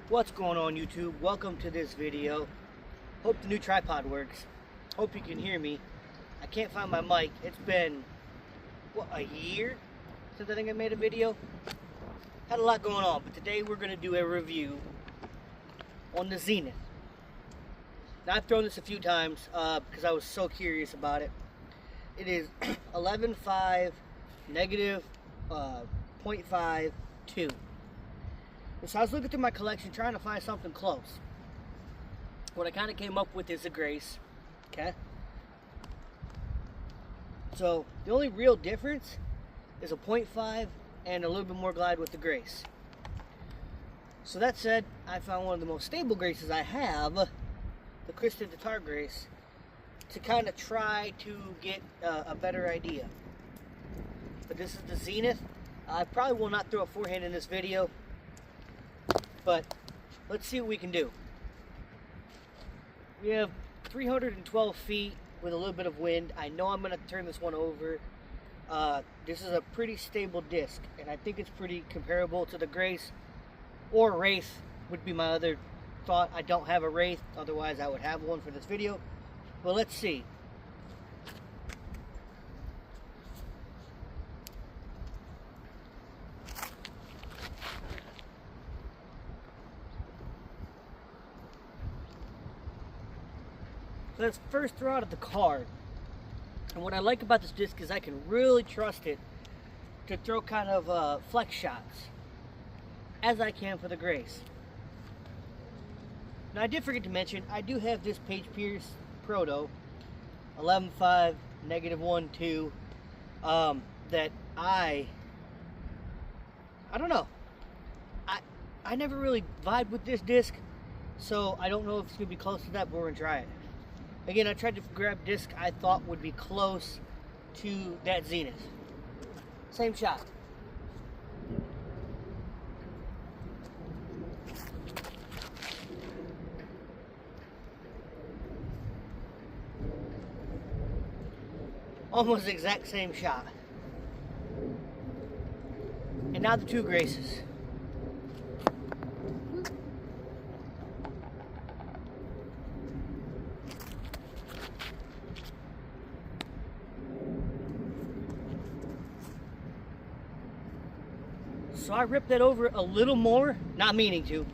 What's going on, YouTube? Welcome to this video. Hope the new tripod works. Hope you can hear me. I can't find my mic. It's been, what, a year since I think I made a video? Had a lot going on, but today we're going to do a review on the Zenith. Now, I've thrown this a few times because I was so curious about it. It is 11.5 negative 0.52. So I was looking through my collection trying to find something close. What I kind of came up with is a Grace. Okay? So the only real difference is a 0.5 and a little bit more glide with the Grace. So that said, I found one of the most stable Graces I have, the Kristen Tatar Grace, to kind of try to get a better idea. But this is the Zenith. I probably will not throw a forehand in this video, but let's see what we can do. We have 312 feet with a little bit of wind. I know I'm going to turn this one over. This is a pretty stable disc, and I think it's pretty comparable to the Grace, or Wraith would be my other thought. I don't have a Wraith, otherwise I would have one for this video. But let's see. So let's first throw out of the card. And what I like about this disc is I can really trust it to throw kind of flex shots, as I can for the Grace. Now, I did forget to mention, I do have this Paige proto 11.5 negative 1.2 that I don't know. I never really vibed with this disc, so I don't know if it's gonna be close to that, but we're gonna try it. Again, I tried to grab disc I thought would be close to that Zenith. Same shot. Almost the exact same shot. And now the two Graces. So I ripped that over a little more, not meaning to.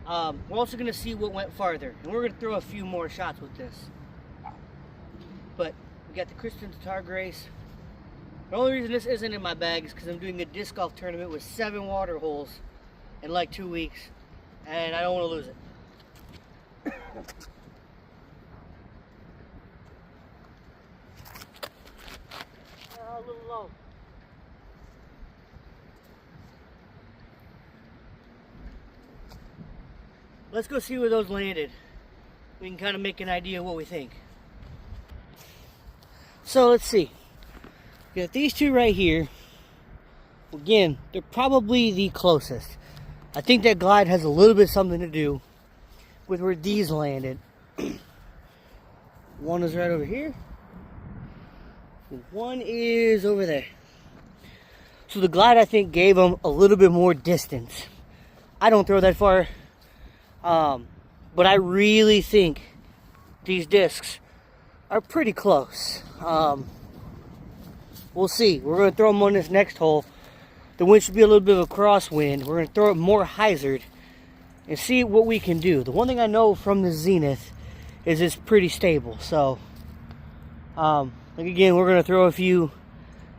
We're also going to see what went farther. And we're going to throw a few more shots with this. But we got the Kristen Tatar Grace. The only reason this isn't in my bag is because I'm doing a disc golf tournament with 7 water holes in like 2 weeks. And I don't want to lose it. A little low. Let's go see where those landed. We can kind of make an idea of what we think. So let's see. We got these two right here. Again, they're probably the closest. I think that glide has a little bit something to do with where these landed. One is right over here. One is over there. So the glide, I think, gave them a little bit more distance. I don't throw that far. But I really think these discs are pretty close. We'll see. We're going to throw them on this next hole. The wind should be a little bit of a crosswind. We're going to throw it more hyzered and see what we can do. The one thing I know from the Zenith is it's pretty stable. So, like again, we're going to throw a few,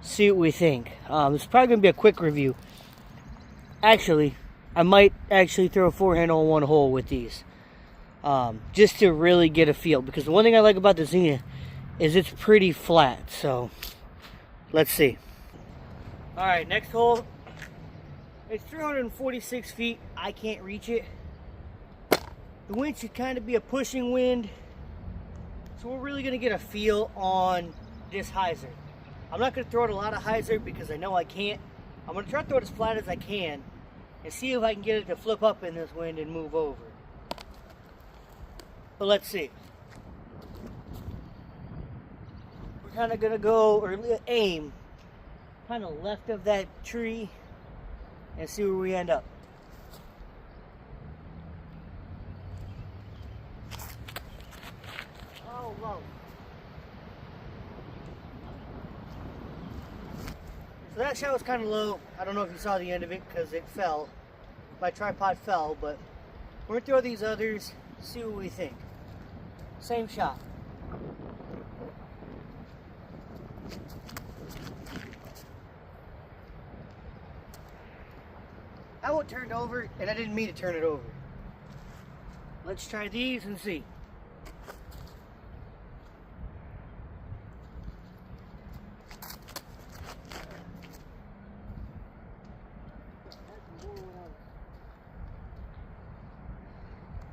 see what we think. It's probably going to be a quick review. Actually, I might actually throw a forehand on one hole with these. Just to really get a feel. Because the one thing I like about the Zenith is it's pretty flat. So, let's see. Alright, next hole. It's 346 feet. I can't reach it. The wind should kind of be a pushing wind. So we're really going to get a feel on this hyzer. I'm not going to throw it a lot of hyzer because I know I can't. I'm going to try to throw it as flat as I can and see if I can get it to flip up in this wind and move over. But let's see. We're kind of going to go, or aim, kind of left of that tree and see where we end up. so low. So that shot was kind of low. I don't know if you saw the end of it because it fell. My tripod fell, but we're gonna throw these others, see what we think. Same shot. That one turned over, and I didn't mean to turn it over. Let's try these and see.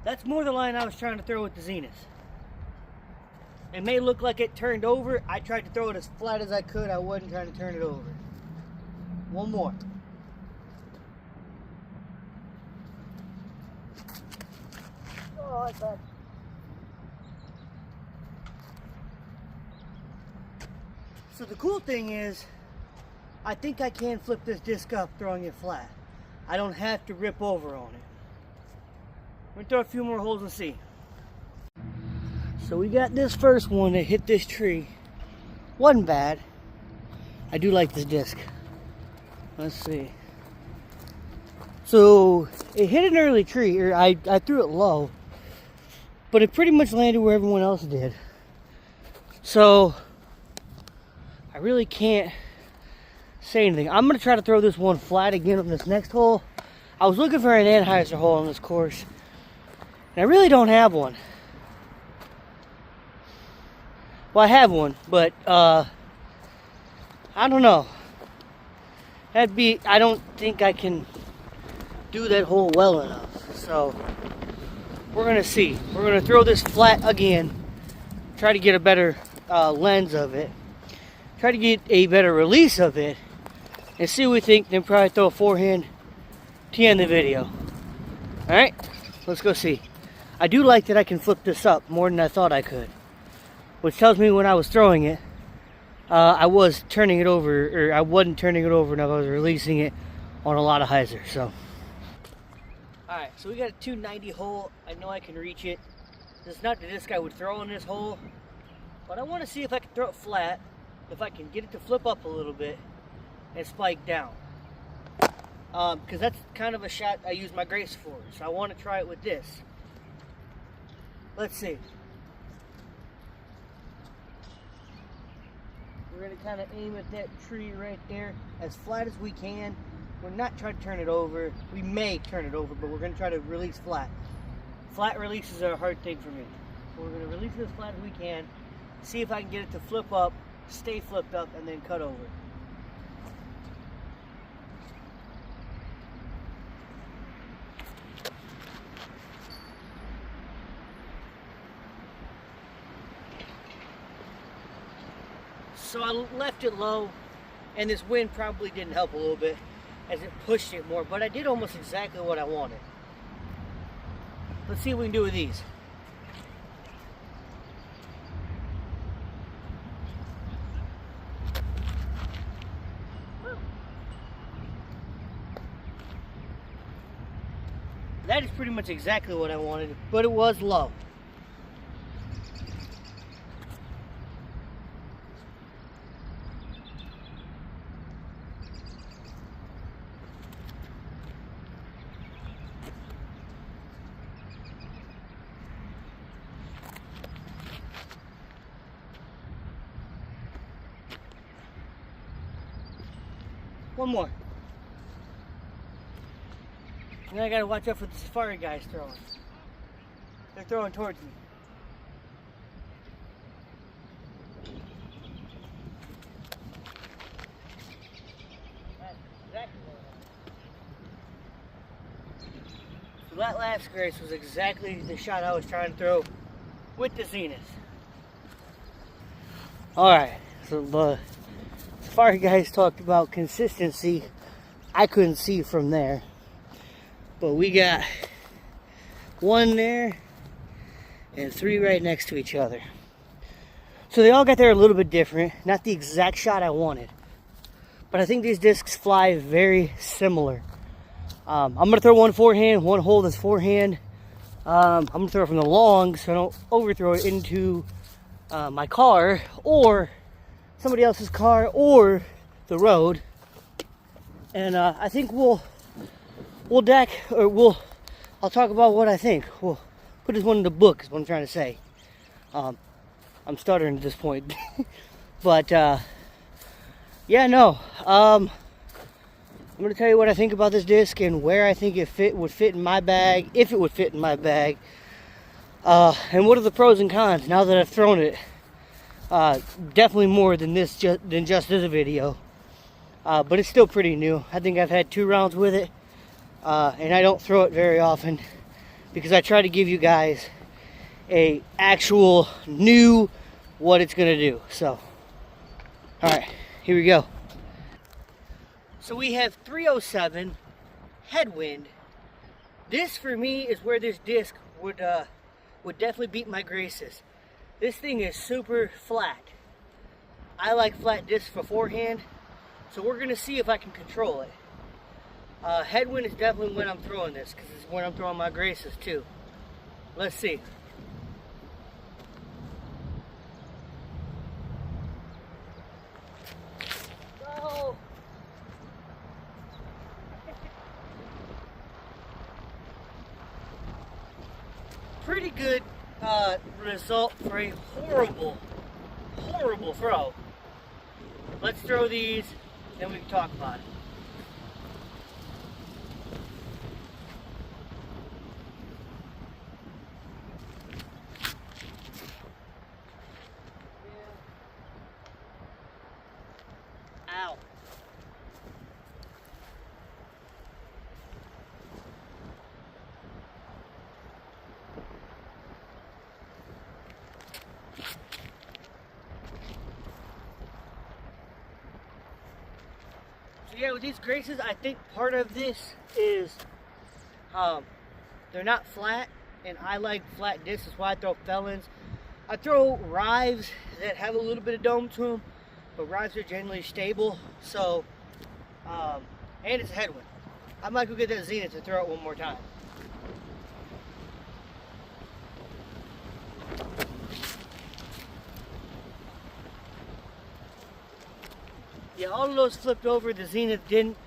That's more the line I was trying to throw with the Zenith. It may look like it turned over. I tried to throw it as flat as I could. I wasn't trying to turn it over. One more. Oh, that's bad. So the cool thing is, I think I can flip this disc up throwing it flat. I don't have to rip over on it. We're gonna throw a few more holes and see. So we got this first one that hit this tree. Wasn't bad. I do like this disc. Let's see. So it hit an early tree, or I threw it low, but it pretty much landed where everyone else did. So I really can't say anything. I'm gonna try to throw this one flat again on this next hole. I was looking for an anhyzer hole on this course, and I really don't have one. Well, I have one, but I don't know. I don't think I can do that hole well enough. So we're gonna see. We're gonna throw this flat again, try to get a better lens of it, try to get a better release of it, and see what we think, then probably throw a forehand to end the video. Alright, let's go see. I do like that I can flip this up more than I thought I could, which tells me when I was throwing it, I was turning it over, or I wasn't turning it over enough. I was releasing it on a lot of hyzer. So, alright, so we got a 290 hole. I know I can reach it. This is not the disc I would throw in this hole, but I want to see if I can throw it flat, if I can get it to flip up a little bit and spike down. Because that's kind of a shot I use my Grace for, so I want to try it with this. Let's see. We're going to kind of aim at that tree right there as flat as we can. We're not trying to turn it over. We may turn it over, but we're going to try to release flat. Flat releases are a hard thing for me. So we're going to release it as flat as we can, see if I can get it to flip up, stay flipped up, and then cut over. So I left it low, and this wind probably didn't help a little bit as it pushed it more, but I did almost exactly what I wanted. Let's see what we can do with these. That is pretty much exactly what I wanted, but it was low. One more. And then I gotta watch out for the safari guys throwing. They're throwing towards me. That's exactly what I wanted. So that last Grace was exactly the shot I was trying to throw with the Zenith. Alright, so the safari guys talked about consistency. I couldn't see from there. But we got one there and three right next to each other. So they all got there a little bit different. Not the exact shot I wanted. But I think these discs fly very similar. I'm going to throw one forehand, one hold as forehand. I'm going to throw it from the long so I don't overthrow it into my car or somebody else's car or the road, and I think I'll talk about what I think. We'll put this one in the book, is what I'm trying to say. I'm stuttering at this point. But, yeah, no. I'm going to tell you what I think about this disc and where I think it would fit in my bag, if it would fit in my bag. And what are the pros and cons now that I've thrown it. Definitely more than just this video. But it's still pretty new. I think I've had 2 rounds with it. And I don't throw it very often because I try to give you guys a actual new what it's gonna do. So, all right, here we go. So we have 307 headwind. This for me is where this disc would definitely beat my Graces. This thing is super flat. I like flat discs for forehand, so we're gonna see if I can control it. Headwind is definitely when I'm throwing this, because it's when I'm throwing my Graces too. Let's see. Oh. Pretty good result for a horrible throw. Let's throw these, then we can talk about it. Ow. So yeah, with these Graces, I think part of this is they're not flat, and I like flat discs. That's why I throw Felons. I throw Rives that have a little bit of dome to them, but Rives are generally stable. So, and it's a headwind. I might go get that Zenith and throw it one more time. Yeah, all of those flipped over. The Zenith didn't.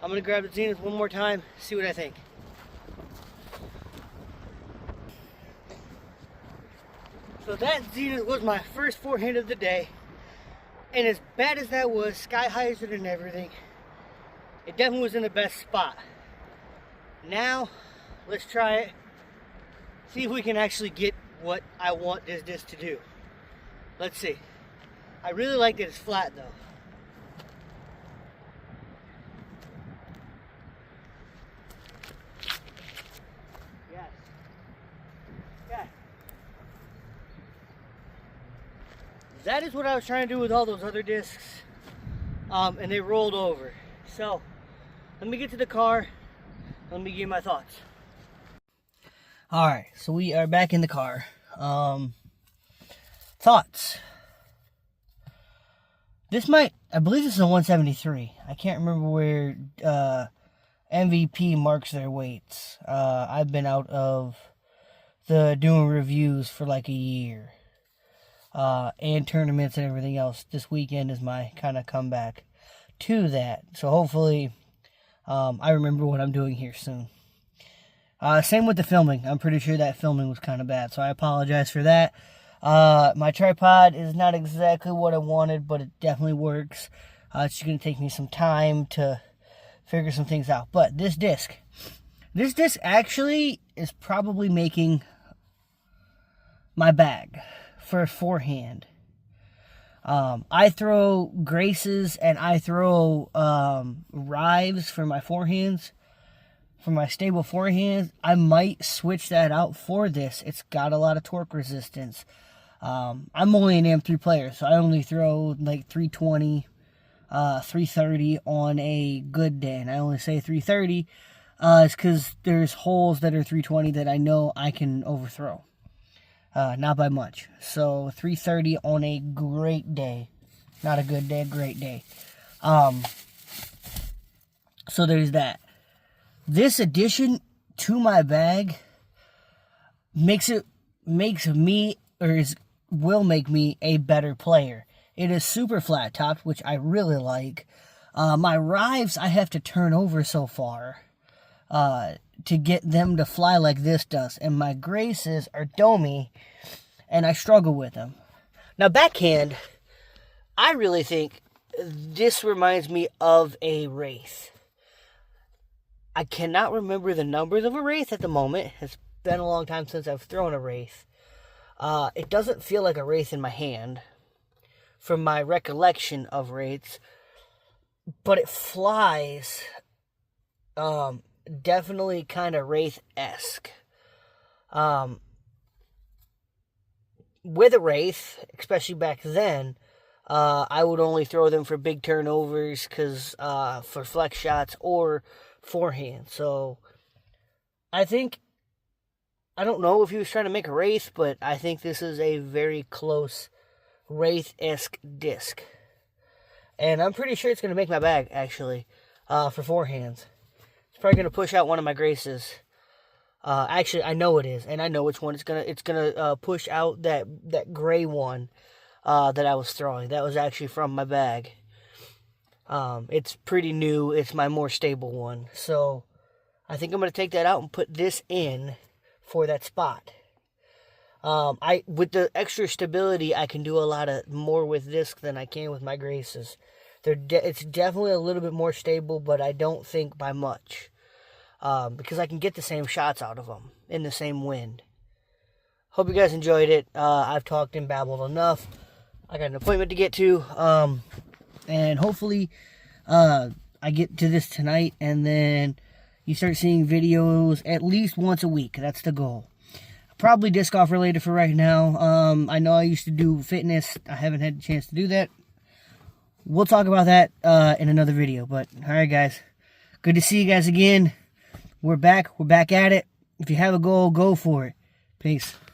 I'm gonna grab the Zenith one more time, see what I think. So that Zenith was my first forehand of the day. And as bad as that was, sky hyzer and everything, it definitely was in the best spot. Now, let's try it. See if we can actually get what I want this disc to do. Let's see. I really like that it's flat though. Yes. Yeah. That is what I was trying to do with all those other discs. And they rolled over. So, let me get to the car. Let me give you my thoughts. Alright, so we are back in the car. Thoughts. I believe this is a 173. I can't remember where MVP marks their weights. I've been out of doing reviews for like a year. And tournaments and everything else. This weekend is my kind of comeback to that. So hopefully, I remember what I'm doing here soon. Same with the filming. I'm pretty sure that filming was kind of bad, so I apologize for that. My tripod is not exactly what I wanted, but it definitely works. It's just going to take me some time to figure some things out. But this disc actually is probably making my bag for a forehand. I throw Graces and I throw Rives for my forehands, for my stable forehands. I might switch that out for this. It's got a lot of torque resistance. I'm only an M3 player, so I only throw like 320, 330 on a good day. And I only say 330 is because there's holes that are 320 that I know I can overthrow. Not by much. So 330 on a great day. Not a good day, a great day. So there's that. This addition to my bag makes me, or is will make me a better player. It is super flat topped, which I really like. My rives I have to turn over so far to get them to fly like this does. And my graces are domey, and I struggle with them. Now, backhand, I really think this reminds me of a wraith. I cannot remember the numbers of a wraith at the moment. It's been a long time since I've thrown a wraith. It doesn't feel like a wraith in my hand from my recollection of wraiths, but it flies definitely kind of wraith-esque. With a wraith, especially back then, I would only throw them for big turnovers because for flex shots or forehand. So I don't know if he was trying to make a wraith, but I think this is a very close wraith-esque disc. And I'm pretty sure it's going to make my bag, actually, for forehands. It's probably going to push out one of my graces. Actually, I know it is, and I know which one. It's gonna push out that gray one that I was throwing. That was actually from my bag. It's pretty new. It's my more stable one. So I think I'm going to take that out and put this in for that spot. With the extra stability, I can do a lot of more with this than I can with my graces. It's definitely a little bit more stable, but I don't think by much. Because I can get the same shots out of them in the same wind. Hope you guys enjoyed it. I've talked and babbled enough. I got an appointment to get to. And hopefully I get to this tonight, and then you start seeing videos at least once a week. That's the goal. Probably disc golf related for right now. I know I used to do fitness. I haven't had a chance to do that. We'll talk about that in another video. But, alright guys. Good to see you guys again. We're back. We're back at it. If you have a goal, go for it. Peace.